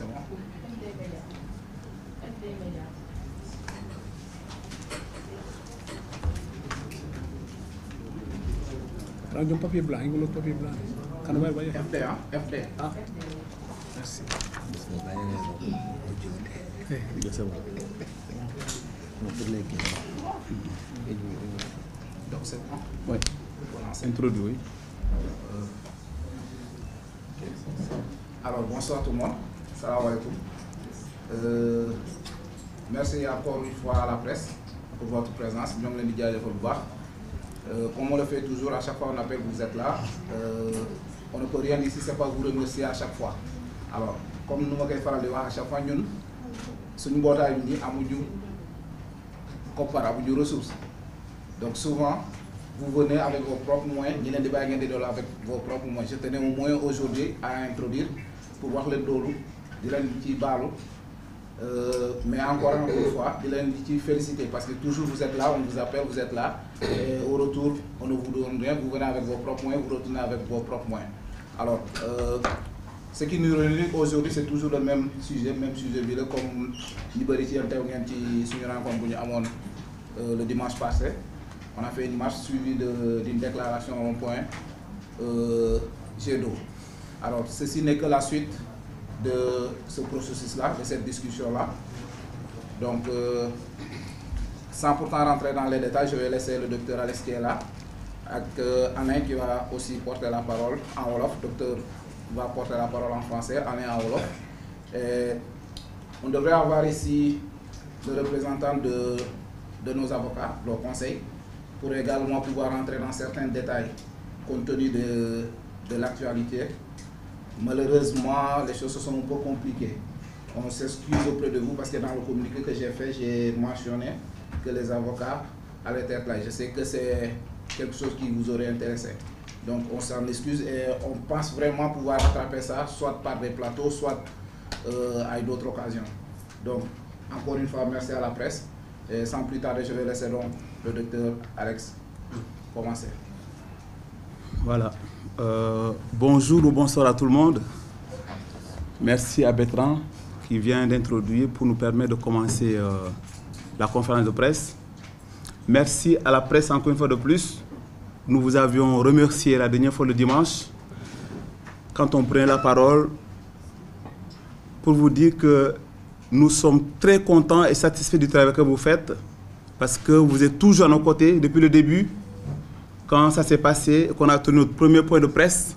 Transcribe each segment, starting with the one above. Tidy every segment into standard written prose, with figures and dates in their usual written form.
c'est bon. Un papier blanc, un papier blanc. FD, hein? FD. Ah, merci. Donc c'est bon. Oui. Introduit. Alors bonsoir tout le monde. Salam alaikum. Merci encore une fois à la presse pour votre présence. Comme on le fait toujours, à chaque fois on appelle, vous êtes là. On ne peut rien ici, c'est pas vous remercier à chaque fois. Alors, comme nous m'avons fait à chaque fois, nous sommes amuñu ressources. Donc souvent, vous venez avec vos propres moyens, nous avons avec vos propres moyens. Je tenais au moins aujourd'hui à introduire pour voir le dolo, mais encore une fois, je les féliciter parce que toujours vous êtes là, on vous appelle, vous êtes là. Et au retour, on ne vous donne rien, vous venez avec vos propres moyens, vous retournez avec vos propres moyens. Alors, ce qui nous réunit aujourd'hui, c'est toujours le même sujet comme Liberty le dimanche passé. On a fait une marche suivie d'une déclaration en point jet d'eau. Alors, ceci n'est que la suite de ce processus-là, de cette discussion-là. Donc, sans pourtant rentrer dans les détails, je vais laisser le docteur Alex qui est là, avec Alain qui va aussi porter la parole en Wolof. Le docteur va porter la parole en français, Alain en Wolof. Et on devrait avoir ici le représentant de nos avocats, leur conseil, pour également pouvoir rentrer dans certains détails compte tenu de l'actualité. Malheureusement, les choses sont un peu compliquées. On s'excuse auprès de vous parce que dans le communiqué que j'ai fait, j'ai mentionné que les avocats allaient être là. Je sais que c'est quelque chose qui vous aurait intéressé. Donc on s'en excuse et on pense vraiment pouvoir rattraper ça, soit par des plateaux, soit à d'autres occasions. Donc, encore une fois, merci à la presse. Et sans plus tarder, je vais laisser donc le docteur Alex commencer. Voilà. Bonjour ou bonsoir à tout le monde. Merci à Bertrand qui vient d'introduire pour nous permettre de commencer la conférence de presse. Merci à la presse encore une fois de plus. Nous vous avions remercié la dernière fois le dimanche quand on prenait la parole pour vous dire que nous sommes très contents et satisfaits du travail que vous faites parce que vous êtes toujours à nos côtés depuis le début. Quand ça s'est passé, qu'on a tenu notre premier point de presse,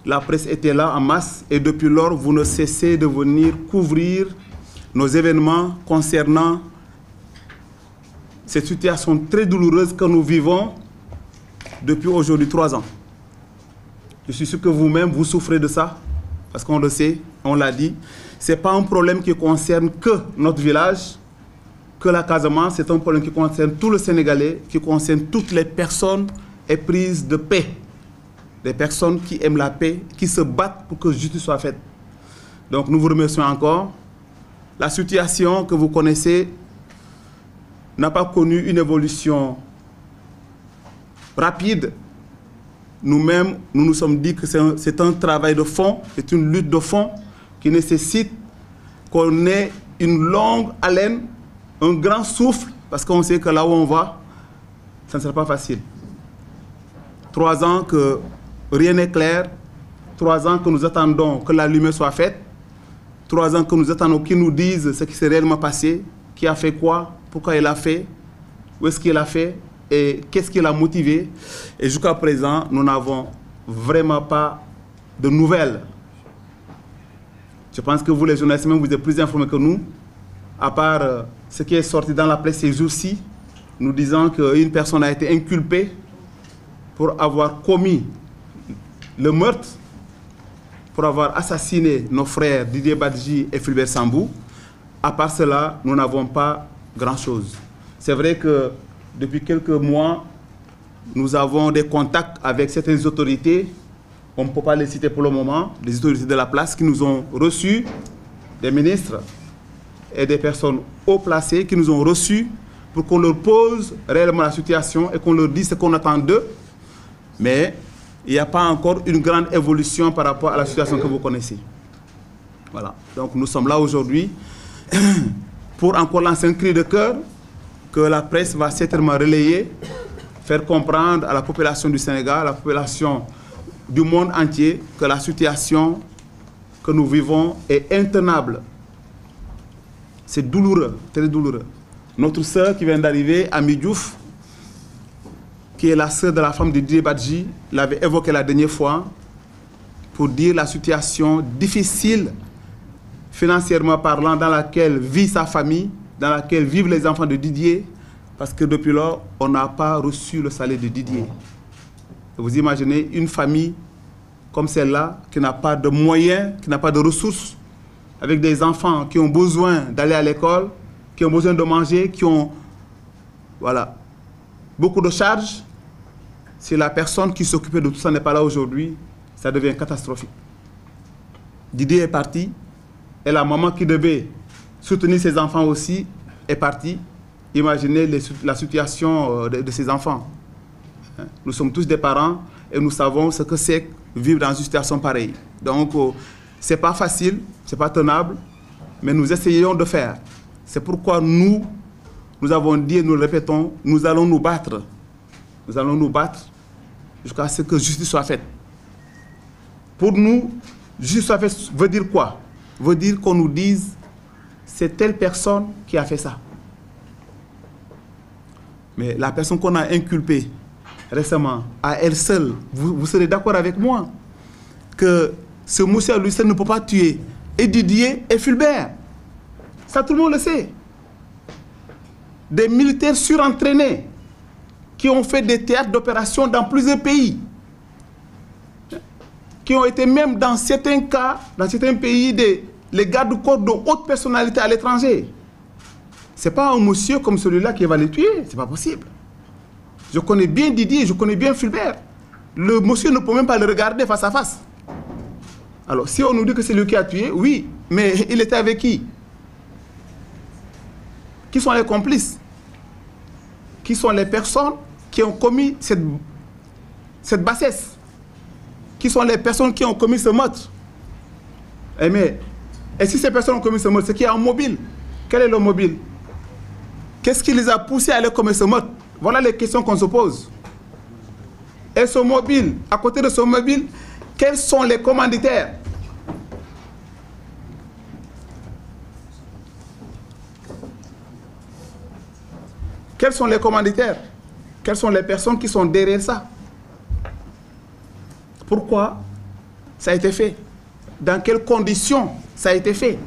la presse était là en masse et depuis lors, vous ne cessez de venir couvrir nos événements concernant cette situation très douloureuse que nous vivons depuis aujourd'hui 3 ans. Je suis sûr que vous-même, vous souffrez de ça, parce qu'on le sait, on l'a dit. Ce n'est pas un problème qui concerne que notre village, que la Casamance, c'est un problème qui concerne tout le Sénégalais, qui concerne toutes les personnes éprises de paix. Des personnes qui aiment la paix, qui se battent pour que justice soit faite. Donc nous vous remercions encore. La situation que vous connaissez n'a pas connu une évolution rapide. Nous-mêmes, nous nous sommes dit que c'est un travail de fond, c'est une lutte de fond qui nécessite qu'on ait une longue haleine, un grand souffle, parce qu'on sait que là où on va, ça ne sera pas facile. 3 ans que rien n'est clair, 3 ans que nous attendons que la lumière soit faite, 3 ans que nous attendons qu'ils nous disent ce qui s'est réellement passé, qui a fait quoi, pourquoi il a fait, où est-ce qu'il a fait et qu'est-ce qui l'a motivé. Et jusqu'à présent, nous n'avons vraiment pas de nouvelles. Je pense que vous, les journalistes, même, vous êtes plus informés que nous, à part ce qui est sorti dans la presse ces jours-ci, nous disant qu'une personne a été inculpée pour avoir commis le meurtre, pour avoir assassiné nos frères Didier Badji et Fulbert Sambou. À part cela, nous n'avons pas grand-chose. C'est vrai que depuis quelques mois, nous avons des contacts avec certaines autorités, on ne peut pas les citer pour le moment, des autorités de la place qui nous ont reçus, des ministres et des personnes haut placées qui nous ont reçus pour qu'on leur pose réellement la situation et qu'on leur dise ce qu'on attend d'eux. Mais il n'y a pas encore une grande évolution par rapport à la situation que vous connaissez. Voilà. Donc nous sommes là aujourd'hui pour encore lancer un cri de cœur que la presse va certainement relayer, faire comprendre à la population du Sénégal, à la population du monde entier, que la situation que nous vivons est intenable. C'est douloureux, très douloureux. Notre sœur qui vient d'arriver, Ami Diouf, qui est la sœur de la femme de Didier Badji, l'avait évoqué la dernière fois pour dire la situation difficile, financièrement parlant, dans laquelle vit sa famille, dans laquelle vivent les enfants de Didier, parce que depuis lors, on n'a pas reçu le salaire de Didier. Vous imaginez une famille comme celle-là, qui n'a pas de moyens, qui n'a pas de ressources, avec des enfants qui ont besoin d'aller à l'école, qui ont besoin de manger, qui ont beaucoup de charges. Si la personne qui s'occupait de tout ça n'est pas là aujourd'hui, ça devient catastrophique. Didier est parti, et la maman qui devait soutenir ses enfants aussi est partie. Imaginez la situation de ces enfants. Nous sommes tous des parents et nous savons ce que c'est vivre dans une situation pareille. Donc, ce n'est pas facile, ce n'est pas tenable, mais nous essayons de faire. C'est pourquoi nous avons dit et nous le répétons, nous allons nous battre. Nous allons nous battre jusqu'à ce que justice soit faite. Pour nous, justice soit faite veut dire quoi? Veut dire qu'on nous dise c'est telle personne qui a fait ça. Mais la personne qu'on a inculpée récemment, à elle seule, vous serez d'accord avec moi que ce monsieur lui seul ne peut pas tuer et Didier et Fulbert. Ça, tout le monde le sait. Des militaires surentraînés qui ont fait des théâtres d'opération dans plusieurs pays, qui ont été même dans certains cas, dans certains pays, les gardes-corps de haute personnalité à l'étranger. Ce n'est pas un monsieur comme celui-là qui va les tuer, ce n'est pas possible. Je connais bien Didier, je connais bien Fulbert. Le monsieur ne peut même pas le regarder face à face. Alors, si on nous dit que c'est lui qui a tué, oui, mais il était avec qui? Qui sont les complices? Qui sont les personnes qui ont commis cette bassesse? Qui sont les personnes qui ont commis ce meurtre? Et si ces personnes ont commis ce meurtre, c'est qu'il y a un mobile. Quel est le mobile? Qu'est-ce qui les a poussés à aller commettre ce meurtre? Voilà les questions qu'on se pose. Et ce mobile, à côté de ce mobile, quels sont les commanditaires? Quels sont les commanditaires? Quelles sont les personnes qui sont derrière ça? Pourquoi ça a été fait? Dans quelles conditions ça a été fait?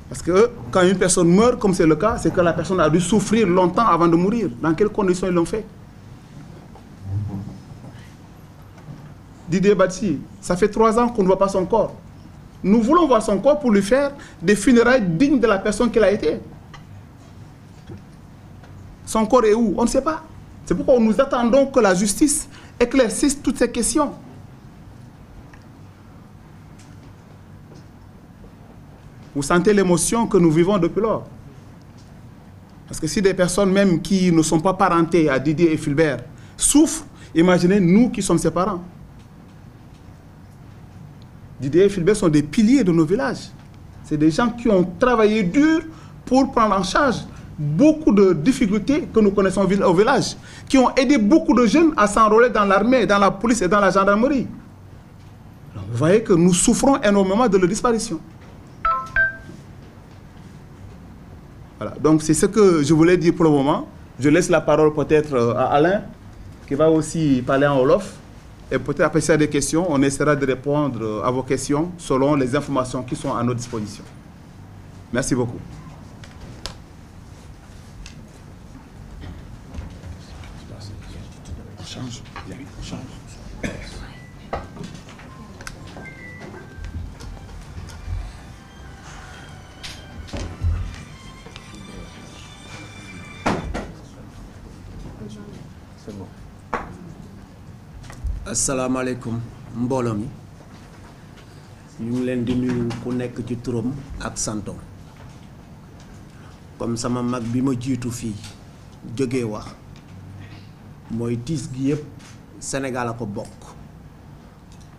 Parce que quand une personne meurt, comme c'est le cas, c'est que la personne a dû souffrir longtemps avant de mourir. Dans quelles conditions ils l'ont fait? Didier Badji, ça fait 3 ans qu'on ne voit pas son corps. Nous voulons voir son corps pour lui faire des funérailles dignes de la personne qu'il a été. Son corps est où? On ne sait pas. C'est pourquoi nous attendons que la justice éclaircisse toutes ces questions. Vous sentez l'émotion que nous vivons depuis lors. Parce que si des personnes même qui ne sont pas parentées à Didier et Fulbert souffrent, imaginez nous qui sommes ses parents. Didier et Fulbert sont des piliers de nos villages. C'est des gens qui ont travaillé dur pour prendre en charge beaucoup de difficultés que nous connaissons au village, qui ont aidé beaucoup de jeunes à s'enrôler dans l'armée, dans la police et dans la gendarmerie. Alors, vous voyez que nous souffrons énormément de leur disparition. Voilà, donc c'est ce que je voulais dire pour le moment. Je laisse la parole peut-être à Alain, qui va aussi parler en Wolof. Et peut-être après ça des questions, on essaiera de répondre à vos questions selon les informations qui sont à notre disposition. Merci beaucoup. asalaamaaleykum mbooloo mi ñu ngi leen di nuyu ku nekk ci turam ak santom comme sama mag bi ma jiitu fii jógee wax mooy tiis gi yëpp Sénégal a ko bokk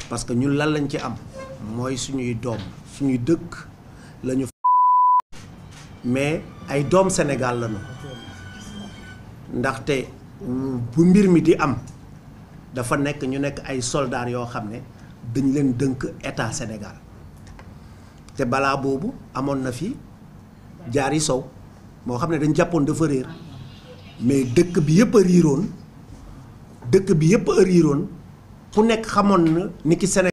parce que ñun lan lañ ci am mooy suñuy doom suñuy dëkk lañu mais ay doom Sénégal lañu ndaxte bu mbir mi di am dafa nekk ñu nekk ay soldats yoo xam ne dañ leen dënk état Sénégal te balaa boobu amoon na fi Diary Sow moo xam ne dañ jàppoon dafa réer mais dëkk bi yëpp a riiroon ku nekk xamoon na ni ki Sénégal